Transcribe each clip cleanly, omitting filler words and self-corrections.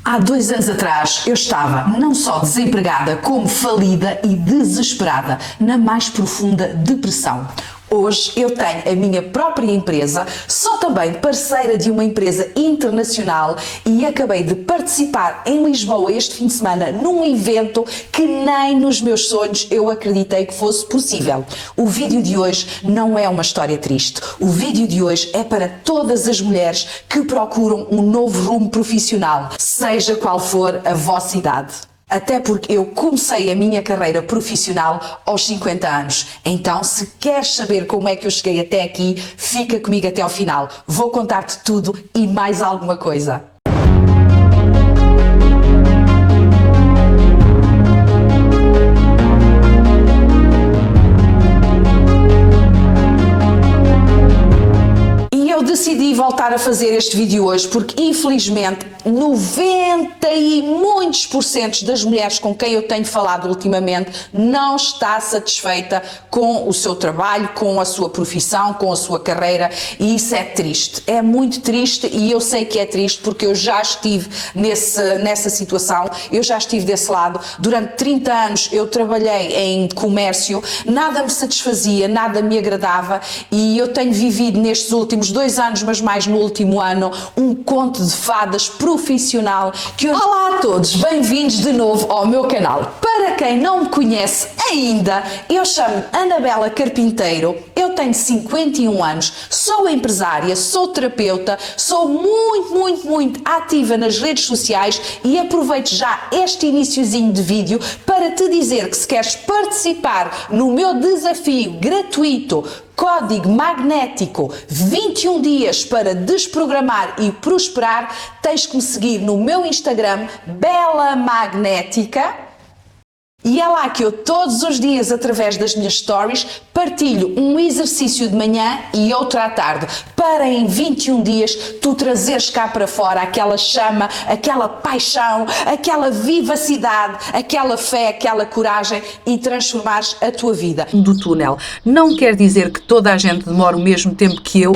Há 2 anos atrás eu estava não só desempregada, como falida e desesperada, na mais profunda depressão. Hoje eu tenho a minha própria empresa, sou também parceira de uma empresa internacional e acabei de participar em Lisboa este fim de semana num evento que nem nos meus sonhos eu acreditei que fosse possível. O vídeo de hoje não é uma história triste. O vídeo de hoje é para todas as mulheres que procuram um novo rumo profissional, seja qual for a vossa idade. Até porque eu comecei a minha carreira profissional aos 50 anos. Então, se queres saber como é que eu cheguei até aqui, fica comigo até ao final. Vou contar-te tudo e mais alguma coisa. Decidi voltar a fazer este vídeo hoje porque, infelizmente, 90 e muitos % das mulheres com quem eu tenho falado ultimamente não está satisfeita com o seu trabalho, com a sua profissão, com a sua carreira, e isso é triste. É muito triste e eu sei que é triste porque eu já estive nessa situação, eu já estive desse lado. Durante 30 anos eu trabalhei em comércio, nada me satisfazia, nada me agradava e eu tenho vivido nestes últimos 2 anos, mas mais no último ano, um conto de fadas profissional que eu... Olá a todos, bem-vindos de novo ao meu canal. Para quem não me conhece ainda, eu chamo-me Anabela Carpinteiro, eu tenho 51 anos, sou empresária, sou terapeuta, sou muito ativa nas redes sociais e aproveito já este iniciozinho de vídeo para te dizer que se queres participar no meu desafio gratuito Código Magnético 21 dias para desprogramar e prosperar, tens que me seguir no meu Instagram, Bela Magnética. E é lá que eu todos os dias, através das minhas stories, partilho um exercício de manhã e outro à tarde, para em 21 dias tu trazeres cá para fora aquela chama, aquela paixão, aquela vivacidade, aquela fé, aquela coragem e transformares a tua vida. Do túnel. Não quer dizer que toda a gente demora o mesmo tempo que eu,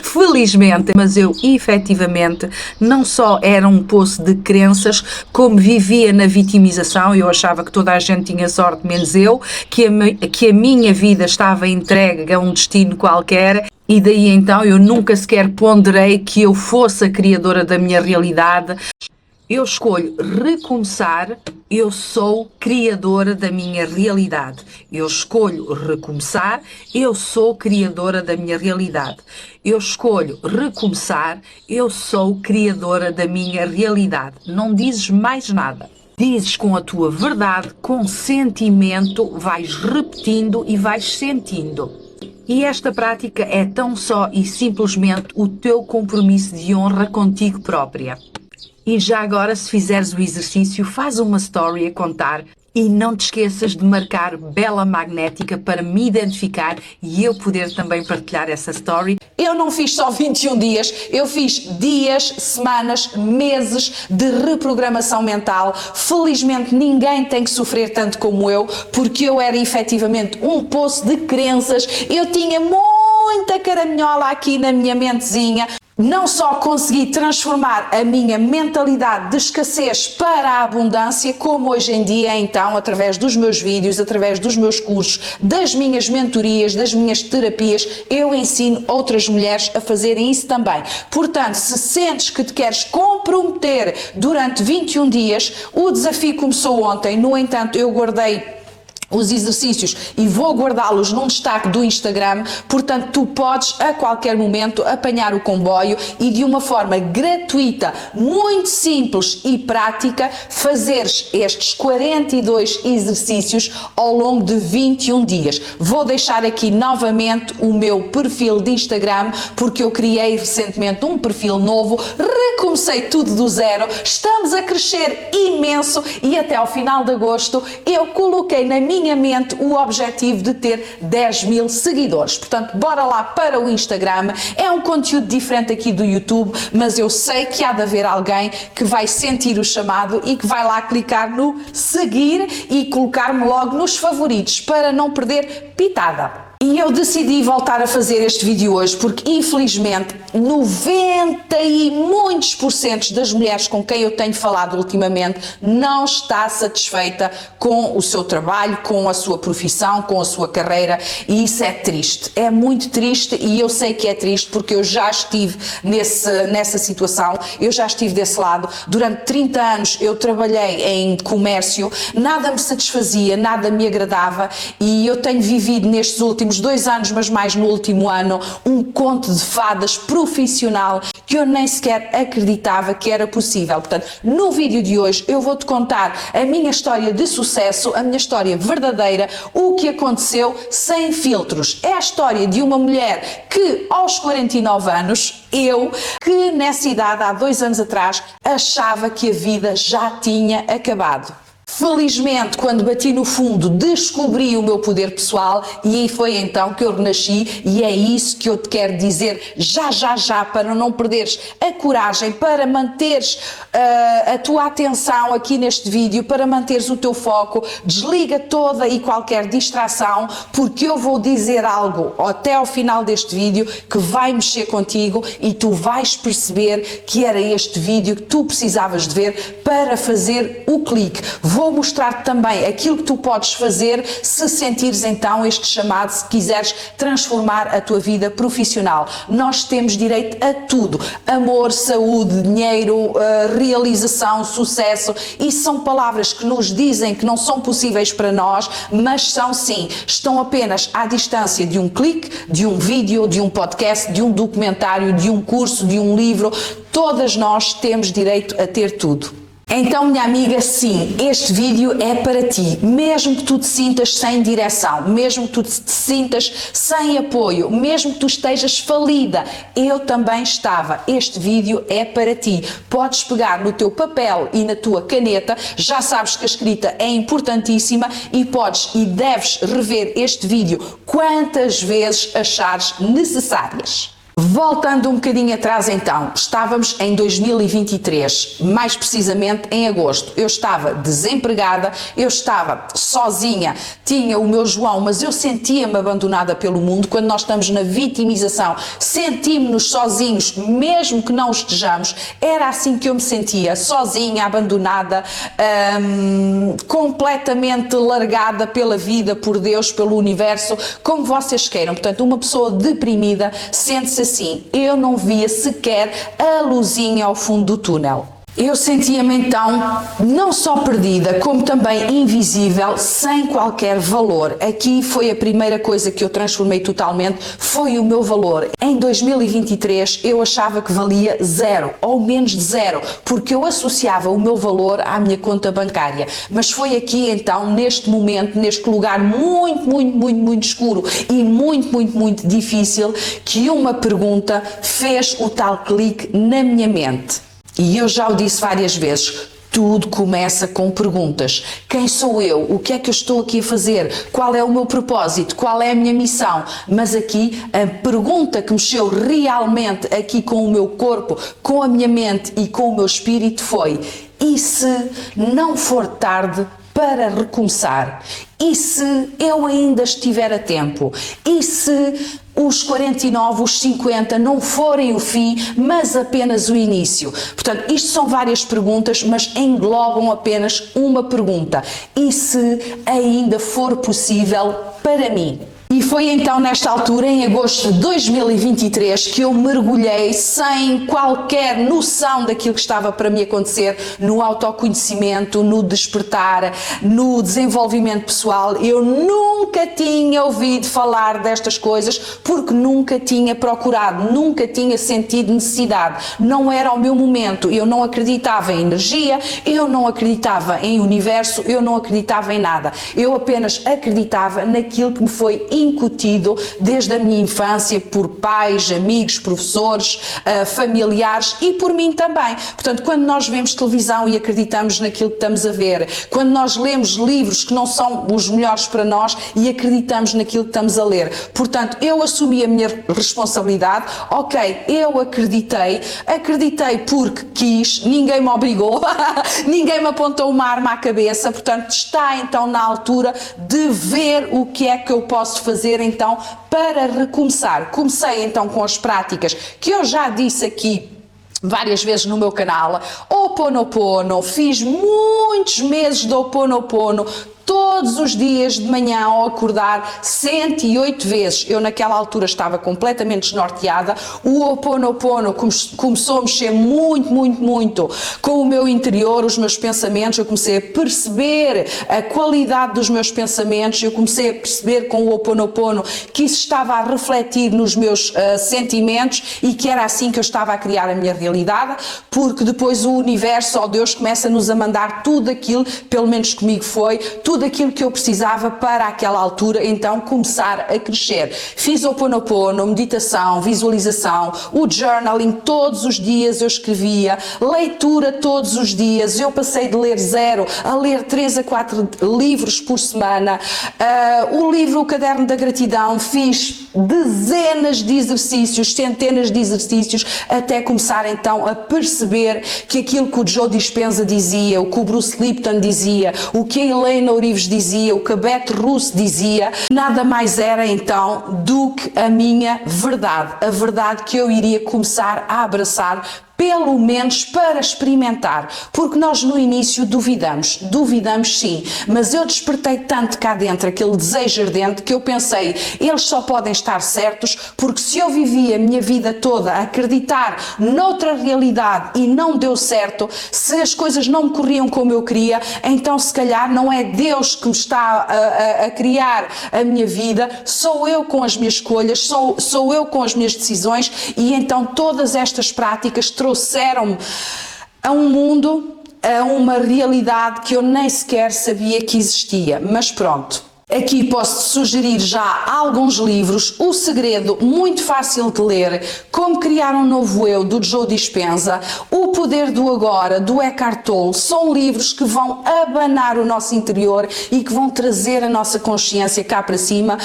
felizmente, mas eu efetivamente não só era um poço de crenças, como vivia na vitimização. Eu achava que toda a gente tinha sorte, menos eu, que a minha vida estava entregue a um destino qualquer, e daí então eu nunca sequer ponderei que eu fosse a criadora da minha realidade. Eu escolho recomeçar, eu sou criadora da minha realidade. Eu escolho recomeçar, eu sou criadora da minha realidade. Eu escolho recomeçar, eu sou criadora da minha realidade. Não dizes mais nada. Dizes com a tua verdade, com sentimento, vais repetindo e vais sentindo. E esta prática é tão só e simplesmente o teu compromisso de honra contigo própria. E já agora, se fizeres o exercício, faz uma story a contar e não te esqueças de marcar Bela Magnética para me identificar e eu poder também partilhar essa story. Eu não fiz só 21 dias, eu fiz dias, semanas, meses de reprogramação mental. Felizmente ninguém tem que sofrer tanto como eu, porque eu era efetivamente um poço de crenças, eu tinha muita caraminhola aqui na minha mentezinha. Não só consegui transformar a minha mentalidade de escassez para a abundância, como hoje em dia, então, através dos meus vídeos, através dos meus cursos, das minhas mentorias, das minhas terapias, eu ensino outras mulheres a fazerem isso também. Portanto, se sentes que te queres comprometer durante 21 dias, o desafio começou ontem, no entanto, eu guardei os exercícios e vou guardá-los num destaque do Instagram, portanto tu podes a qualquer momento apanhar o comboio e de uma forma gratuita, muito simples e prática, fazeres estes 42 exercícios ao longo de 21 dias. Vou deixar aqui novamente o meu perfil de Instagram, porque eu criei recentemente um perfil novo, recomecei tudo do zero, estamos a crescer imenso e até ao final de agosto eu coloquei na minha mente o objetivo de ter 10 mil seguidores. Portanto, bora lá para o Instagram. É um conteúdo diferente aqui do YouTube, mas eu sei que há de haver alguém que vai sentir o chamado e que vai lá clicar no seguir e colocar-me logo nos favoritos para não perder pitada. E eu decidi voltar a fazer este vídeo hoje porque, infelizmente, 90 e muitos % das mulheres com quem eu tenho falado ultimamente não está satisfeita com o seu trabalho, com a sua profissão, com a sua carreira, e isso é triste. É muito triste, e eu sei que é triste porque eu já estive nessa situação, eu já estive desse lado. Durante 30 anos eu trabalhei em comércio, nada me satisfazia, nada me agradava, e eu tenho vivido nestes últimos 2 anos, mas mais no último ano, um conto de fadas profissional que eu nem sequer acreditava que era possível. Portanto, no vídeo de hoje eu vou-te contar a minha história de sucesso, a minha história verdadeira, o que aconteceu sem filtros. É a história de uma mulher que aos 49 anos, eu, que nessa idade, há 2 anos atrás, achava que a vida já tinha acabado. Felizmente, quando bati no fundo, descobri o meu poder pessoal e aí foi então que eu renasci, e é isso que eu te quero dizer já, para não perderes a coragem, para manteres a tua atenção aqui neste vídeo, para manteres o teu foco. Desliga toda e qualquer distração, porque eu vou dizer algo até ao final deste vídeo que vai mexer contigo e tu vais perceber que era este vídeo que tu precisavas de ver para fazer o clique. Vou mostrar-te também aquilo que tu podes fazer se sentires então este chamado, se quiseres transformar a tua vida profissional. Nós temos direito a tudo: amor, saúde, dinheiro, realização, sucesso. E são palavras que nos dizem que não são possíveis para nós, mas são sim. Estão apenas à distância de um clique, de um vídeo, de um podcast, de um documentário, de um curso, de um livro. Todas nós temos direito a ter tudo. Então, minha amiga, sim, este vídeo é para ti. Mesmo que tu te sintas sem direção, mesmo que tu te sintas sem apoio, mesmo que tu estejas falida, eu também estava. Este vídeo é para ti. Podes pegar no teu papel e na tua caneta, já sabes que a escrita é importantíssima, e podes e deves rever este vídeo quantas vezes achares necessárias. Voltando um bocadinho atrás então, estávamos em 2023, mais precisamente em agosto. Eu estava desempregada, eu estava sozinha, tinha o meu João, mas eu sentia-me abandonada pelo mundo. Quando nós estamos na vitimização, sentimos-nos sozinhos, mesmo que não estejamos. Era assim que eu me sentia, sozinha, abandonada, completamente largada pela vida, por Deus, pelo universo, como vocês queiram. Portanto, uma pessoa deprimida sente-se assim. Eu não via sequer a luzinha ao fundo do túnel. Eu sentia-me então não só perdida, como também invisível, sem qualquer valor. Aqui foi a primeira coisa que eu transformei totalmente, foi o meu valor. Em 2023 eu achava que valia 0 ou menos de 0, porque eu associava o meu valor à minha conta bancária. Mas foi aqui então, neste momento, neste lugar muito escuro e muito difícil, que uma pergunta fez o tal clique na minha mente. E eu já o disse várias vezes, tudo começa com perguntas. Quem sou eu? O que é que eu estou aqui a fazer? Qual é o meu propósito? Qual é a minha missão? Mas aqui, a pergunta que mexeu realmente aqui com o meu corpo, com a minha mente e com o meu espírito foi: e se não for tarde para recomeçar? E se eu ainda estiver a tempo? E se os 49, os 50 não forem o fim, mas apenas o início? Portanto, isto são várias perguntas, mas englobam apenas uma pergunta: e se ainda for possível para mim? E foi então nesta altura, em agosto de 2023, que eu mergulhei sem qualquer noção daquilo que estava para me acontecer, no autoconhecimento, no despertar, no desenvolvimento pessoal. Eu nunca tinha ouvido falar destas coisas, porque nunca tinha procurado, nunca tinha sentido necessidade. Não era o meu momento, eu não acreditava em energia, eu não acreditava em universo, eu não acreditava em nada. Eu apenas acreditava naquilo que me foi incutido desde a minha infância por pais, amigos, professores, familiares e por mim também. Portanto, quando nós vemos televisão e acreditamos naquilo que estamos a ver, quando nós lemos livros que não são os melhores para nós e acreditamos naquilo que estamos a ler. Portanto, eu assumi a minha responsabilidade, ok, eu acreditei porque quis, ninguém me obrigou, ninguém me apontou uma arma à cabeça. Portanto, está então na altura de ver o que é que eu posso fazer fazer então para recomeçar? Comecei então com as práticas que eu já disse aqui várias vezes no meu canal. Ho'oponopono, fiz muitos meses de Ho'oponopono, todos os dias de manhã ao acordar 108 vezes. Eu naquela altura estava completamente desnorteada. O Ho'oponopono começou a mexer muito com o meu interior, os meus pensamentos. Eu comecei a perceber a qualidade dos meus pensamentos. Eu comecei a perceber com o Ho'oponopono que isso estava a refletir nos meus sentimentos e que era assim que eu estava a criar a minha realidade, porque depois o universo, Deus, começa-nos a mandar tudo aquilo, pelo menos comigo foi, tudo aquilo que eu precisava para aquela altura, então começar a crescer. Fiz Ho'oponopono, meditação, visualização, o journaling, todos os dias eu escrevia, leitura todos os dias, eu passei de ler 0 a ler 3 a 4 livros por semana, o livro O Caderno da Gratidão, fiz dezenas de exercícios, centenas de exercícios, até começar então a perceber que aquilo que o Joe Dispenza dizia, o que o Bruce Lipton dizia, o que a Elaine Orives dizia, o que a Beth Russo dizia, nada mais era então do que a minha verdade, a verdade que eu iria começar a abraçar, pelo menos para experimentar, porque nós no início duvidamos sim, mas eu despertei tanto cá dentro aquele desejo ardente que eu pensei, eles só podem estar certos, porque se eu vivi a minha vida toda a acreditar noutra realidade e não deu certo, se as coisas não me corriam como eu queria, então se calhar não é Deus que me está a criar a minha vida, sou eu com as minhas escolhas, sou eu com as minhas decisões, e então todas estas práticas trouxeram-me a um mundo, a uma realidade que eu nem sequer sabia que existia. Mas pronto. Aqui posso sugerir já alguns livros. O Segredo, muito fácil de ler. Como Criar um Novo Eu, do Joe Dispenza. O Poder do Agora, do Eckhart Tolle. São livros que vão abanar o nosso interior e que vão trazer a nossa consciência cá para cima,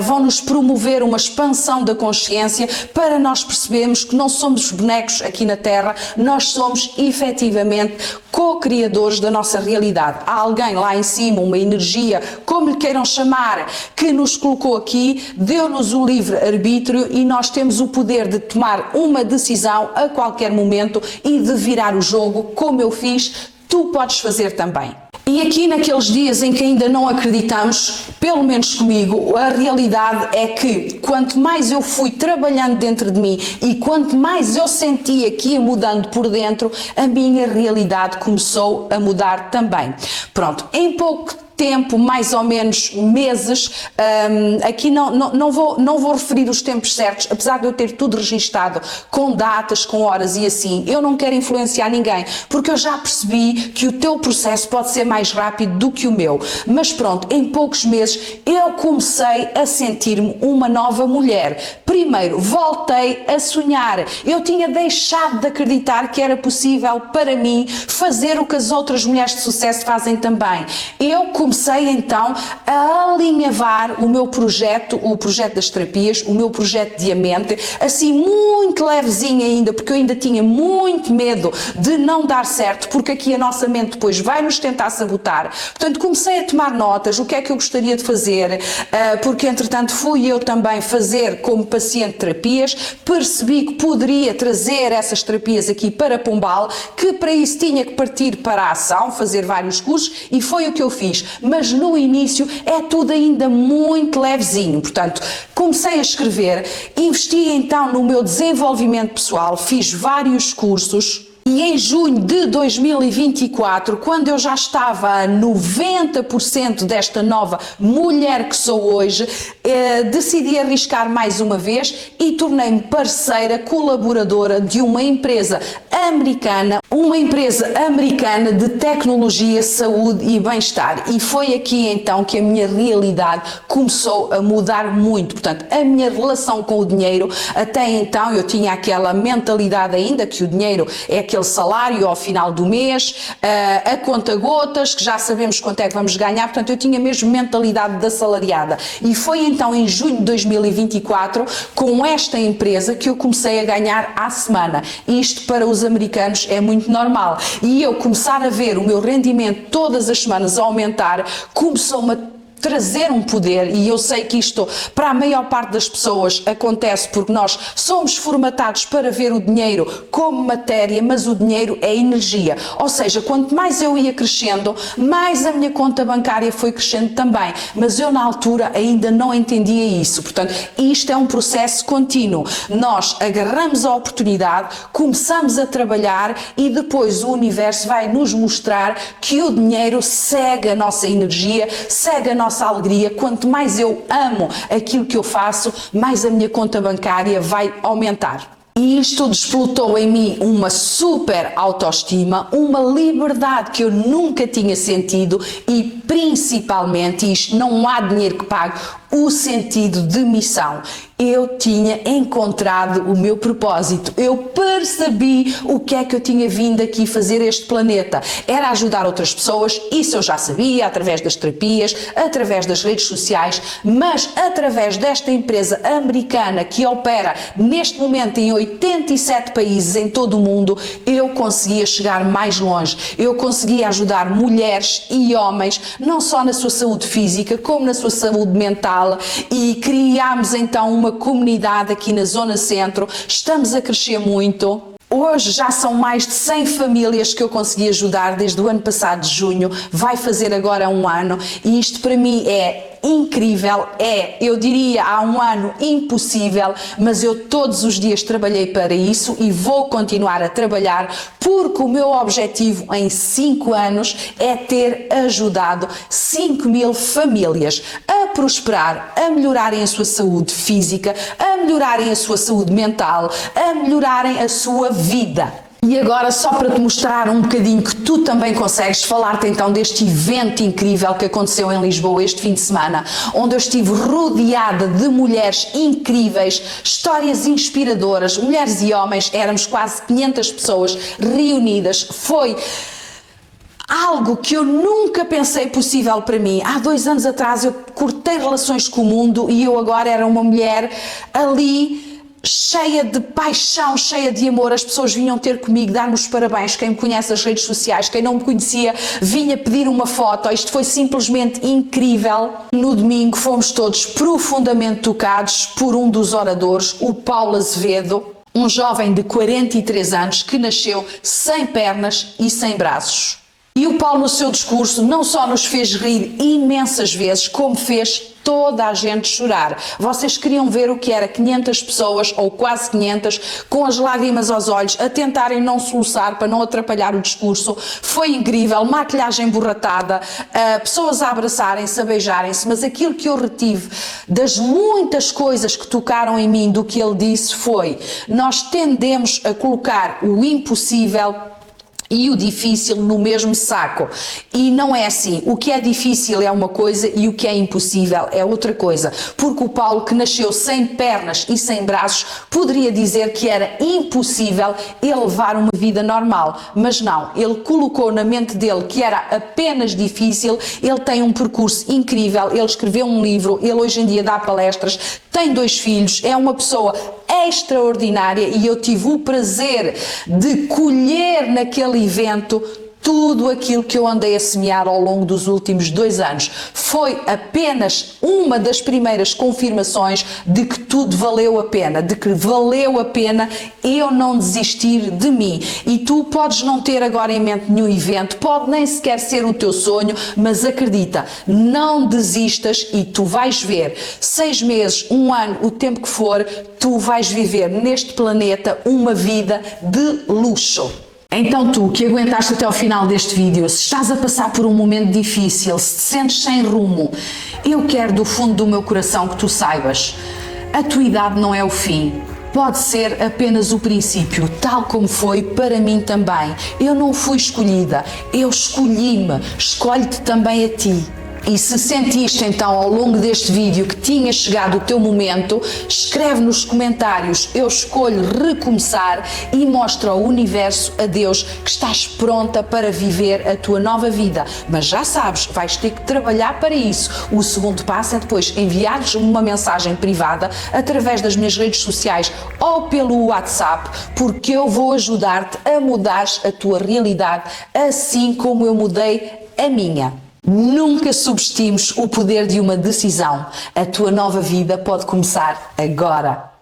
vão nos promover uma expansão da consciência para nós percebermos que não somos bonecos aqui na Terra, nós somos efetivamente co-criadores da nossa realidade. Há alguém lá em cima, uma energia, como lhe queiram chamar, que nos colocou aqui, deu-nos o livre-arbítrio e nós temos o poder de tomar uma decisão a qualquer momento e de virar o jogo, como eu fiz, tu podes fazer também. E aqui naqueles dias em que ainda não acreditamos, pelo menos comigo, a realidade é que quanto mais eu fui trabalhando dentro de mim e quanto mais eu sentia que ia mudando por dentro, a minha realidade começou a mudar também. Pronto, em pouco tempo, mais ou menos meses, aqui não vou referir os tempos certos, apesar de eu ter tudo registado com datas, com horas e assim, eu não quero influenciar ninguém, porque eu já percebi que o teu processo pode ser mais rápido do que o meu, mas pronto, em poucos meses eu comecei a sentir-me uma nova mulher. Primeiro, voltei a sonhar, eu tinha deixado de acreditar que era possível para mim fazer o que as outras mulheres de sucesso fazem também. Eu comecei então a alinhavar o meu projeto, o projeto das terapias, o meu projeto de Diamante, assim muito levezinho ainda, porque eu ainda tinha muito medo de não dar certo, porque aqui a nossa mente depois vai nos tentar sabotar. Portanto, comecei a tomar notas, o que é que eu gostaria de fazer, porque entretanto fui eu também fazer como paciente terapias, percebi que poderia trazer essas terapias aqui para Pombal, que para isso tinha que partir para a ação, fazer vários cursos, e foi o que eu fiz. Mas no início é tudo ainda muito levezinho, portanto, comecei a escrever, investi então no meu desenvolvimento pessoal, fiz vários cursos. E em junho de 2024, quando eu já estava a 90% desta nova mulher que sou hoje, decidi arriscar mais uma vez e tornei-me parceira colaboradora de uma empresa americana de tecnologia, saúde e bem-estar. E foi aqui então que a minha realidade começou a mudar muito. Portanto, a minha relação com o dinheiro, até então eu tinha aquela mentalidade ainda que o dinheiro é aquele salário ao final do mês, a conta gotas, que já sabemos quanto é que vamos ganhar, portanto eu tinha mesmo mentalidade de assalariada. E foi então em junho de 2024, com esta empresa, que eu comecei a ganhar à semana. Isto para os americanos é muito normal. E eu começar a ver o meu rendimento todas as semanas a aumentar, começou-me a trazer um poder, e eu sei que isto para a maior parte das pessoas acontece porque nós somos formatados para ver o dinheiro como matéria, mas o dinheiro é energia. Ou seja, quanto mais eu ia crescendo, mais a minha conta bancária foi crescendo também, mas eu na altura ainda não entendia isso. Portanto, isto é um processo contínuo. Nós agarramos a oportunidade, começamos a trabalhar e depois o universo vai nos mostrar que o dinheiro segue a nossa energia, segue a nossa alegria. Quanto mais eu amo aquilo que eu faço, mais a minha conta bancária vai aumentar. E isto desplotou em mim uma super autoestima, uma liberdade que eu nunca tinha sentido e principalmente, isto não há dinheiro que pague, o sentido de missão. Eu tinha encontrado o meu propósito, eu percebi o que é que eu tinha vindo aqui fazer este planeta. Era ajudar outras pessoas, isso eu já sabia, através das terapias, através das redes sociais, mas através desta empresa americana que opera neste momento em 87 países em todo o mundo, eu conseguia chegar mais longe. Eu conseguia ajudar mulheres e homens, não só na sua saúde física, como na sua saúde mental, e criámos então uma comunidade aqui na Zona Centro. Estamos a crescer muito. Hoje já são mais de 100 famílias que eu consegui ajudar desde o ano passado de junho, vai fazer agora um ano, e isto para mim é incrível, eu diria há um ano impossível, mas eu todos os dias trabalhei para isso e vou continuar a trabalhar porque o meu objetivo em 5 anos é ter ajudado 5.000 famílias a prosperar, a melhorarem a sua saúde física, a melhorarem a sua saúde mental, a melhorarem a sua vida. E agora, só para te mostrar um bocadinho que tu também consegues, falar-te então deste evento incrível que aconteceu em Lisboa este fim de semana, onde eu estive rodeada de mulheres incríveis, histórias inspiradoras, mulheres e homens, éramos quase 500 pessoas reunidas. Foi algo que eu nunca pensei possível para mim. Há 2 anos atrás eu cortei relações com o mundo e eu agora era uma mulher ali cheia de paixão, cheia de amor. As pessoas vinham ter comigo, dar-me os parabéns. Quem me conhece nas redes sociais, quem não me conhecia, vinha pedir uma foto. Isto foi simplesmente incrível. No domingo fomos todos profundamente tocados por um dos oradores, o Paulo Azevedo, um jovem de 43 anos que nasceu sem pernas e sem braços. E o Paulo, no seu discurso, não só nos fez rir imensas vezes, como fez toda a gente chorar. Vocês queriam ver o que era 500 pessoas, ou quase 500, com as lágrimas aos olhos, a tentarem não soluçar para não atrapalhar o discurso. Foi incrível, maquilhagem borratada, pessoas a abraçarem-se, a beijarem-se, mas aquilo que eu retive das muitas coisas que tocaram em mim do que ele disse foi: nós tendemos a colocar o impossível e o difícil no mesmo saco. E não é assim. O que é difícil é uma coisa e o que é impossível é outra coisa. Porque o Paulo, que nasceu sem pernas e sem braços, poderia dizer que era impossível ele levar uma vida normal. Mas não. Ele colocou na mente dele que era apenas difícil. Ele tem um percurso incrível. Ele escreveu um livro. Ele hoje em dia dá palestras. Tem 2 filhos. É uma pessoa extraordinária e eu tive o prazer de colher naquele evento tudo aquilo que eu andei a semear ao longo dos últimos 2 anos. Foi apenas uma das primeiras confirmações de que tudo valeu a pena, de que valeu a pena eu não desistir de mim. E tu podes não ter agora em mente nenhum evento, pode nem sequer ser o teu sonho, mas acredita, não desistas e tu vais ver, 6 meses, 1 ano, o tempo que for, tu vais viver neste planeta uma vida de luxo. Então tu, que aguentaste até ao final deste vídeo, se estás a passar por um momento difícil, se te sentes sem rumo, eu quero do fundo do meu coração que tu saibas, a tua idade não é o fim. Pode ser apenas o princípio, tal como foi para mim também. Eu não fui escolhida, eu escolhi-me, escolho-te também a ti. E se sentiste então ao longo deste vídeo que tinha chegado o teu momento, escreve nos comentários: eu escolho recomeçar, e mostra ao universo, a Deus, que estás pronta para viver a tua nova vida. Mas já sabes, vais ter que trabalhar para isso. O segundo passo é depois enviares uma mensagem privada através das minhas redes sociais ou pelo WhatsApp, porque eu vou ajudar-te a mudar a tua realidade, assim como eu mudei a minha. Nunca subestimes o poder de uma decisão. A tua nova vida pode começar agora.